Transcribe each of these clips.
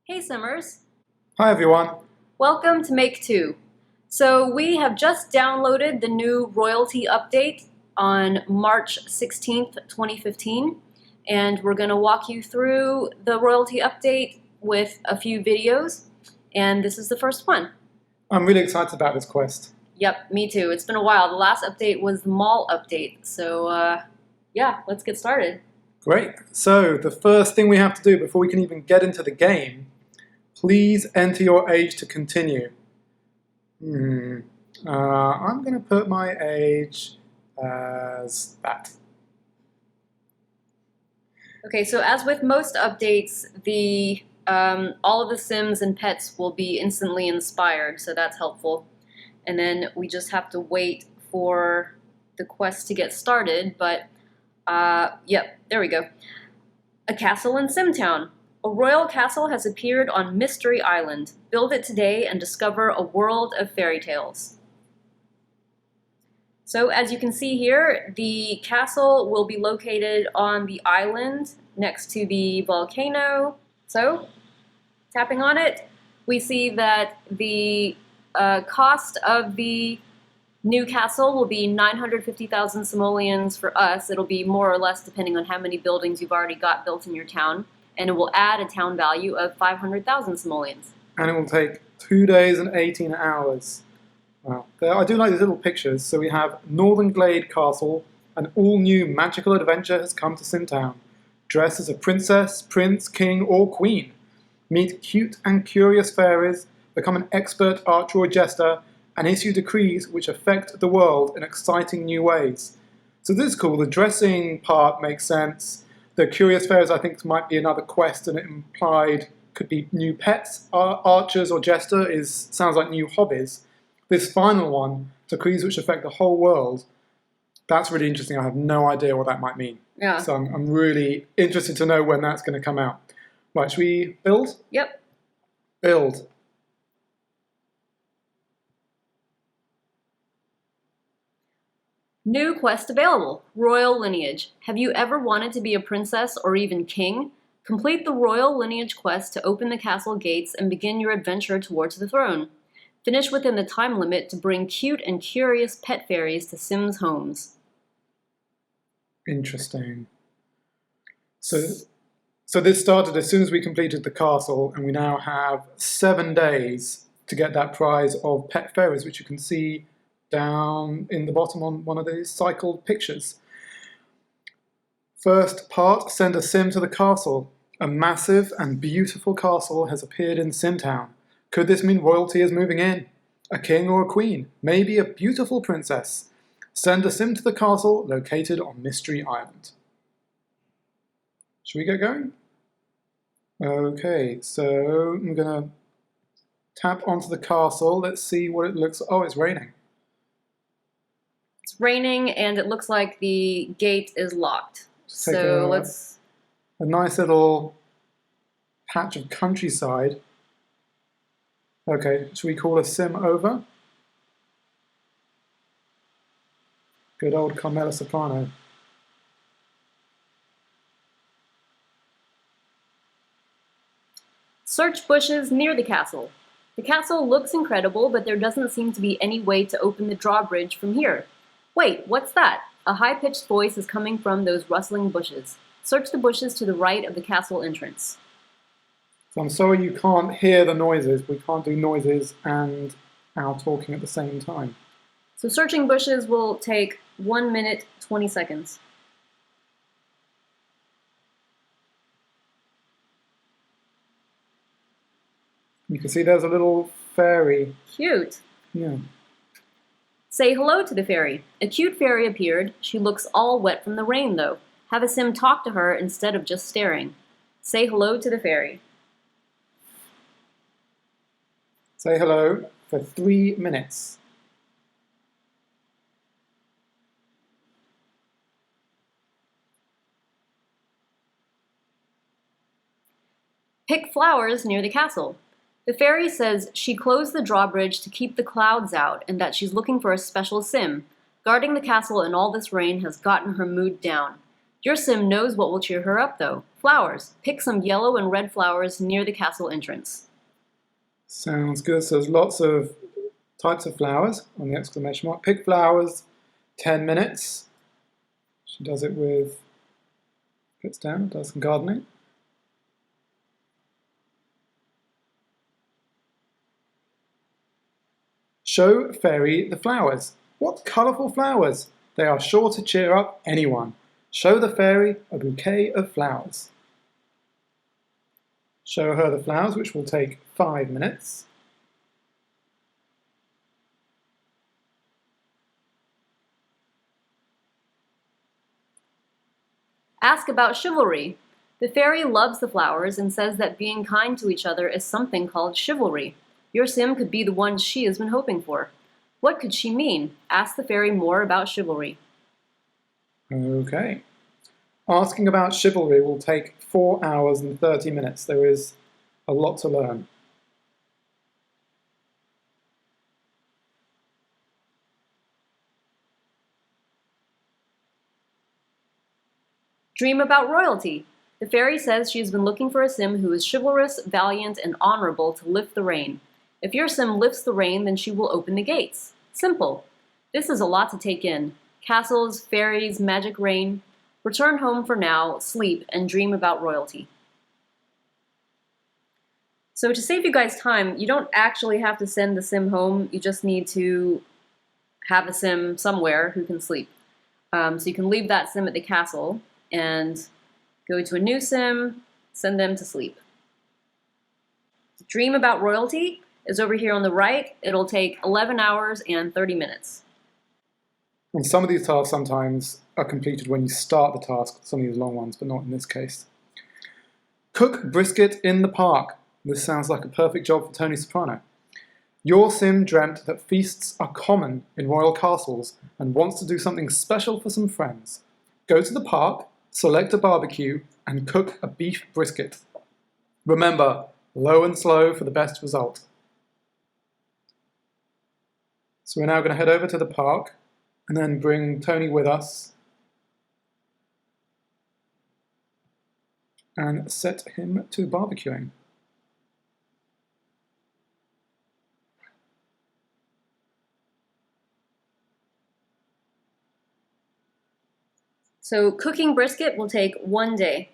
Hey Simmers, Hi everyone. welcome to Make 2. So we have just downloaded the new royalty update on March 16th, 2015, and we're going to walk you through the royalty update with a few videos, and this is the first one. I'm really excited about this quest. Yep, me too. It's been a while. The last update was the mall update, so yeah, let's get started. Great. So the first thing we have to do before we can even get into the game, please enter your age to continue. I'm going to put my age as that. Okay, so as with most updates, the all of the Sims and pets will be instantly inspired, so that's helpful. And then we just have to wait for the quest to get started, but yep, there we go. A castle in Simtown. A royal castle has appeared on Mystery Island. Build it today and discover a world of fairy tales. So as you can see here, the castle will be located on the island next to the volcano. So, tapping on it, we see that the cost of the new castle will be 950,000 simoleons for us. It'll be more or less depending on how many buildings you've already got built in your town. And it will add a town value of 500,000 simoleons. And it will take 2 days and 18 hours. Wow. I do like these little pictures. So we have Northern Glade Castle. An all-new magical adventure has come to Simtown. Dress as a princess, prince, king, or queen. Meet cute and curious fairies, become an expert archer or jester, and issue decrees which affect the world in exciting new ways. So this is cool. The dressing part makes sense. The curious fairies, I think, might be another quest, and it implied could be new pets. Archers or jester sounds like new hobbies. This final one, decrees which affect the whole world, that's really interesting. I have no idea what that might mean. Yeah. So I'm really interested to know when that's going to come out. Right, should we build? Yep. Build. New quest available, Royal Lineage. Have you ever wanted to be a princess or even king? Complete the Royal Lineage quest to open the castle gates and begin your adventure towards the throne. Finish within the time limit to bring cute and curious pet fairies to Sims' homes. Interesting. So this started as soon as we completed the castle, and we now have 7 days to get that prize of pet fairies, which you can see down in the bottom on one of these cycled pictures. First part, send a sim to the castle. A massive and beautiful castle has appeared in Simtown. Could this mean royalty is moving in? A king or a queen? Maybe a beautiful princess? Send a sim to the castle located on Mystery Island. Should we get going? Okay, so I'm going to tap onto the castle. Let's see what it looks like. Oh, it's raining. It's raining and it looks like the gate is locked. So let's... A nice little patch of countryside. Okay, should we call a sim over? Good old Carmela Soprano. Search bushes near the castle. The castle looks incredible, but there doesn't seem to be any way to open the drawbridge from here. Wait, what's that? A high-pitched voice is coming from those rustling bushes. Search the bushes to the right of the castle entrance. So I'm sorry you can't hear the noises. We can't do noises and our talking at the same time. So searching bushes will take 1 minute, 20 seconds. You can see there's a little fairy. Cute. Yeah. Say hello to the fairy. A cute fairy appeared. She looks all wet from the rain, though. Have a sim talk to her instead of just staring. Say hello to the fairy. Say hello for 3 minutes. Pick flowers near the castle. The fairy says she closed the drawbridge to keep the clouds out and that she's looking for a special sim. Guarding the castle in all this rain has gotten her mood down. Your sim knows what will cheer her up, though. Flowers. Pick some yellow and red flowers near the castle entrance. Sounds good. So there's lots of types of flowers on the exclamation mark. Pick flowers, 10 minutes. She does it with, puts down, does some gardening. Show Fairy the flowers. What colourful flowers! They are sure to cheer up anyone. Show the fairy a bouquet of flowers. Show her the flowers, which will take 5 minutes. Ask about chivalry. The fairy loves the flowers and says that being kind to each other is something called chivalry. Your sim could be the one she has been hoping for. What could she mean? Ask the fairy more about chivalry. Okay. Asking about chivalry will take 4 hours and 30 minutes. There is a lot to learn. Dream about royalty. The fairy says she has been looking for a sim who is chivalrous, valiant, and honorable to lift the reign. If your sim lifts the reign, then she will open the gates. Simple. This is a lot to take in. Castles, fairies, magic reign. Return home for now, sleep, and dream about royalty. So to save you guys time, you don't actually have to send the sim home. You just need to have a sim somewhere who can sleep. So you can leave that sim at the castle and go to a new sim, send them to sleep. Dream about royalty is over here on the right. It'll take 11 hours and 30 minutes. And some of these tasks sometimes are completed when you start the task, some of these long ones, but not in this case. Cook brisket in the park. This sounds like a perfect job for Tony Soprano. Your sim dreamt that feasts are common in royal castles and wants to do something special for some friends. Go to the park, select a barbecue, and cook a beef brisket. Remember, low and slow for the best result. So we're now going to head over to the park and then bring Tony with us and set him to barbecuing. So cooking brisket will take 1 day.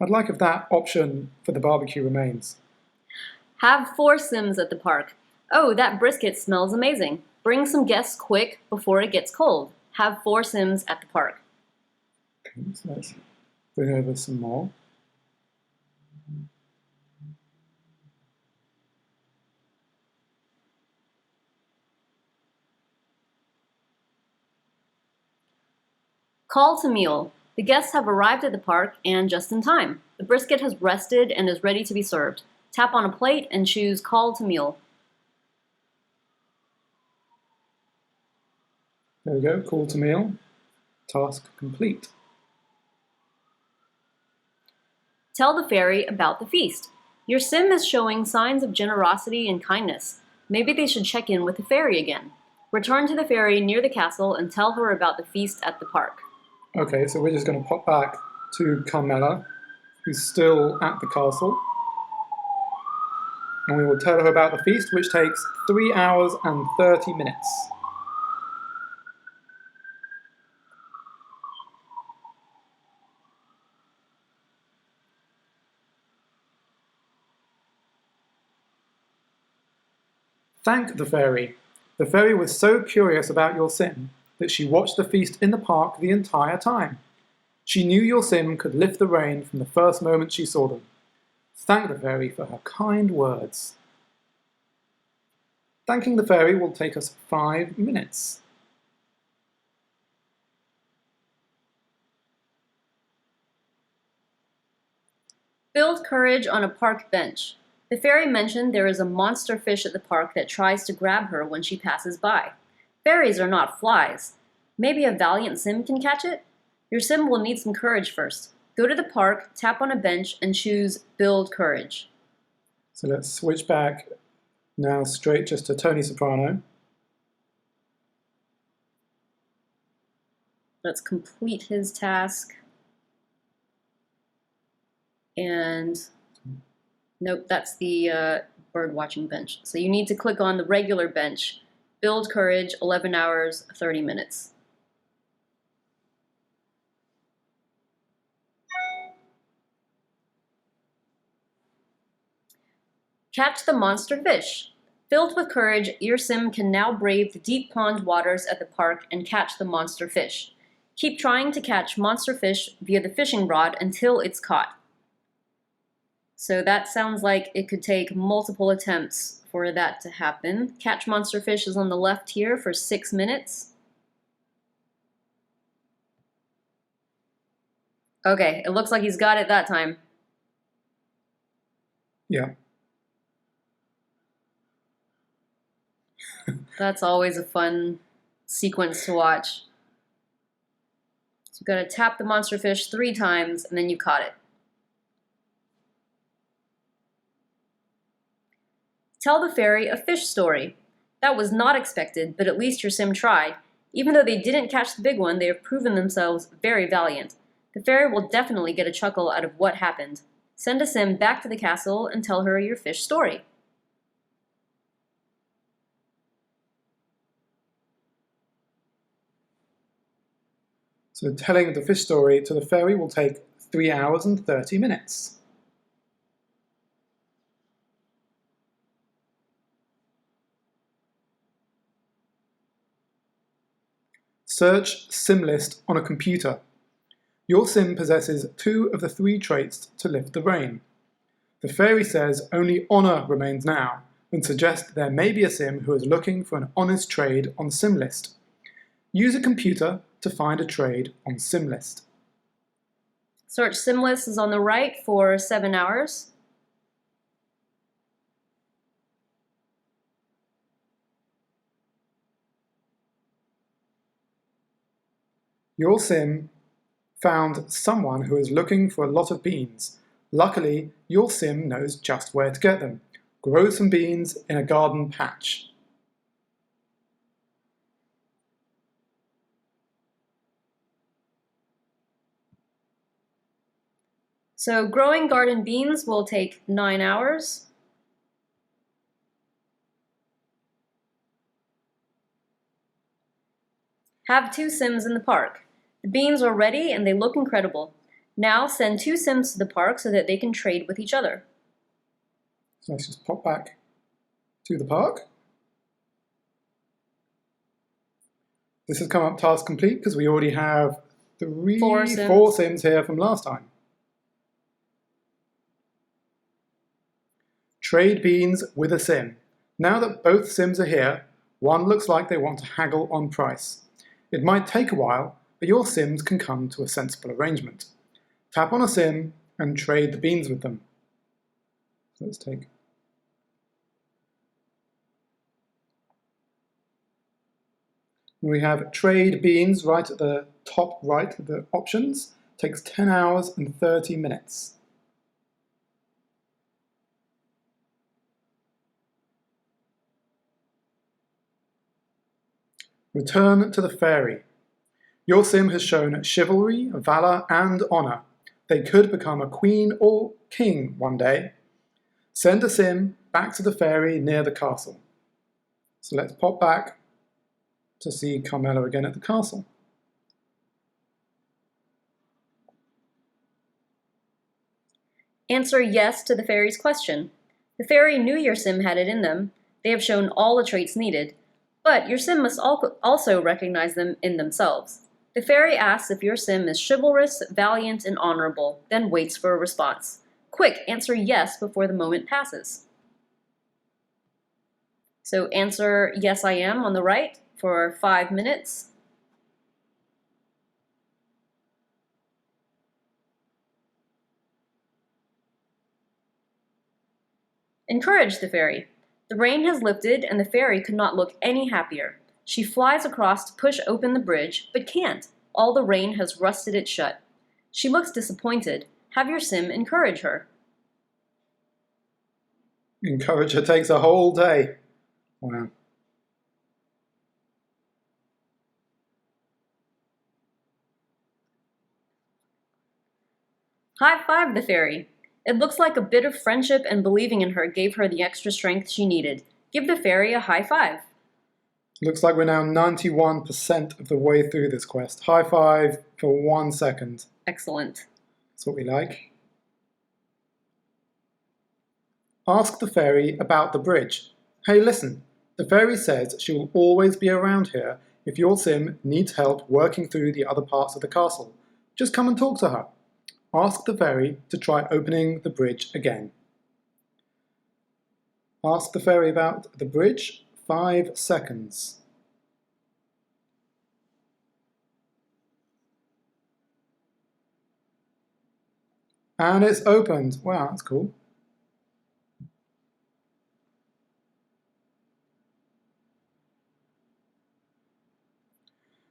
I'd like if that option for the barbecue remains. Have 4 sims at the park. Oh, that brisket smells amazing. Bring some guests quick before it gets cold. Have 4 sims at the park. Okay, so let's bring over some more. Call to meal. The guests have arrived at the park and just in time. The brisket has rested and is ready to be served. Tap on a plate and choose call to meal. There we go, call to meal. Task complete. Tell the fairy about the feast. Your sim is showing signs of generosity and kindness. Maybe they should check in with the fairy again. Return to the fairy near the castle and tell her about the feast at the park. Okay, so we're just going to pop back to Carmela, who's still at the castle. And we will tell her about the feast, which takes 3 hours and 30 minutes. Thank the fairy. The fairy was so curious about your sim that she watched the feast in the park the entire time. She knew your sim could lift the reign from the first moment she saw them. Thank the fairy for her kind words. Thanking the fairy will take us 5 minutes. Build courage on a park bench. The fairy mentioned there is a monster fish at the park that tries to grab her when she passes by. Fairies are not flies. Maybe a valiant sim can catch it? Your sim will need some courage first. Go to the park, tap on a bench, and choose Build Courage. So let's switch back now straight just to Tony Soprano. Let's complete his task. And nope, that's the bird watching bench. So you need to click on the regular bench. Build courage, 11 hours, 30 minutes. Catch the monster fish. Filled with courage, your sim can now brave the deep pond waters at the park and catch the monster fish. Keep trying to catch monster fish via the fishing rod until it's caught. So that sounds like it could take multiple attempts for that to happen. Catch monster fish is on the left here for 6 minutes. Okay, it looks like he's got it that time. Yeah. That's always a fun sequence to watch. So you've got to tap the monster fish 3 times and then you caught it. Tell the fairy a fish story. That was not expected, but at least your sim tried. Even though they didn't catch the big one, they have proven themselves very valiant. The fairy will definitely get a chuckle out of what happened. Send a sim back to the castle and tell her your fish story. So telling the fish story to the fairy will take 3 hours and 30 minutes. Search SimList on a computer. Your sim possesses 2 of the 3 traits to lift the rain. The fairy says only honour remains now, and suggests there may be a sim who is looking for an honest trade on SimList. Use a computer to find a trade on SimList. Search SimList is on the right for 7 hours. Your sim found someone who is looking for a lot of beans. Luckily, your sim knows just where to get them. Grow some beans in a garden patch. So growing garden beans will take 9 hours. Have 2 sims in the park. The beans are ready and they look incredible. Now send 2 sims to the park so that they can trade with each other. So let's just pop back to the park. This has come up task complete because we already have 4 sims here from last time. Trade beans with a sim. Now that both sims are here, one looks like they want to haggle on price. It might take a while, but your sims can come to a sensible arrangement. Tap on a sim and trade the beans with them. So let's take. We have trade beans right at the top right of the options. Takes 10 hours and 30 minutes. Return to the fairy. Your sim has shown chivalry, valor, and honor. They could become a queen or king one day. Send a sim back to the fairy near the castle. So let's pop back to see Carmela again at the castle. Answer yes to the fairy's question. The fairy knew your sim had it in them. They have shown all the traits needed. But your sim must also recognize them in themselves. The fairy asks if your sim is chivalrous, valiant, and honorable, then waits for a response. Quick, answer yes before the moment passes. So answer yes I am on the right for 5 minutes. Encourage the fairy. The rain has lifted and the fairy could not look any happier. She flies across to push open the bridge, but can't. All the rain has rusted it shut. She looks disappointed. Have your sim encourage her. Encourage her takes a whole day. Wow. High five the fairy. It looks like a bit of friendship and believing in her gave her the extra strength she needed. Give the fairy a high five. Looks like we're now 91% of the way through this quest. High five for 1 second. Excellent. That's what we like. Ask the fairy about the bridge. Hey, listen. The fairy says she will always be around here if your sim needs help working through the other parts of the castle. Just come and talk to her. Ask the fairy to try opening the bridge again. Ask the fairy about the bridge. 5 seconds. And it's opened. Wow, that's cool.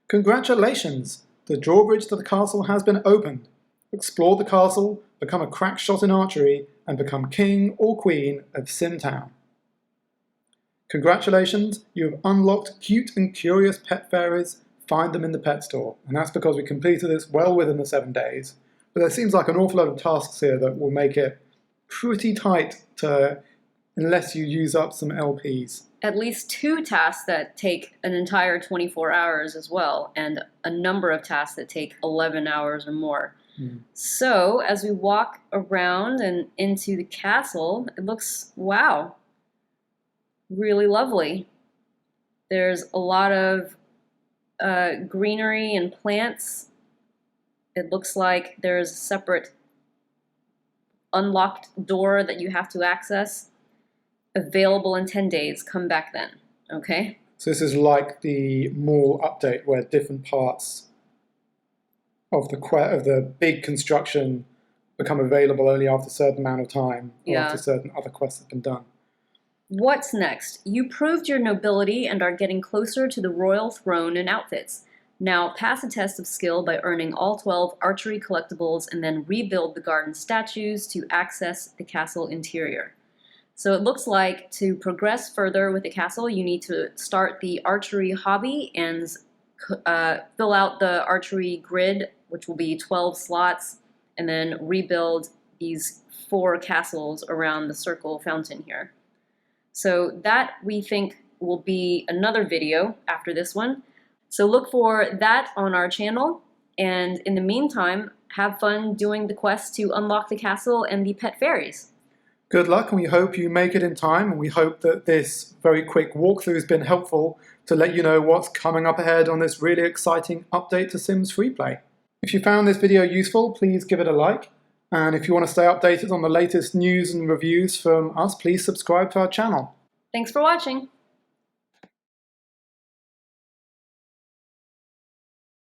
Congratulations! The drawbridge to the castle has been opened. Explore the castle, become a crack shot in archery, and become king or queen of Simtown. Congratulations, you have unlocked cute and curious pet fairies. Find them in the pet store. And that's because we completed this well within the 7 days. But there seems like an awful lot of tasks here that will make it pretty tight unless you use up some LPs. At least 2 tasks that take an entire 24 hours as well, and a number of tasks that take 11 hours or more. So, as we walk around and into the castle, it looks, wow, really lovely. There's a lot of greenery and plants. It looks like there's a separate unlocked door that you have to access. Available in 10 days. Come back then. Okay? So this is like the mall update where different parts of the big construction become available only after a certain amount of time, or after certain other quests have been done. What's next? You proved your nobility and are getting closer to the royal throne and outfits. Now pass a test of skill by earning all 12 archery collectibles and then rebuild the garden statues to access the castle interior. So it looks like to progress further with the castle, you need to start the archery hobby and fill out the archery grid, which will be 12 slots, and then rebuild these 4 castles around the circle fountain here. So that, we think, will be another video after this one. So look for that on our channel, and in the meantime, have fun doing the quest to unlock the castle and the pet fairies. Good luck, and we hope you make it in time, and we hope that this very quick walkthrough has been helpful to let you know what's coming up ahead on this really exciting update to Sims FreePlay. If you found this video useful, please give it a like, and if you want to stay updated on the latest news and reviews from us, please subscribe to our channel. Thanks for watching!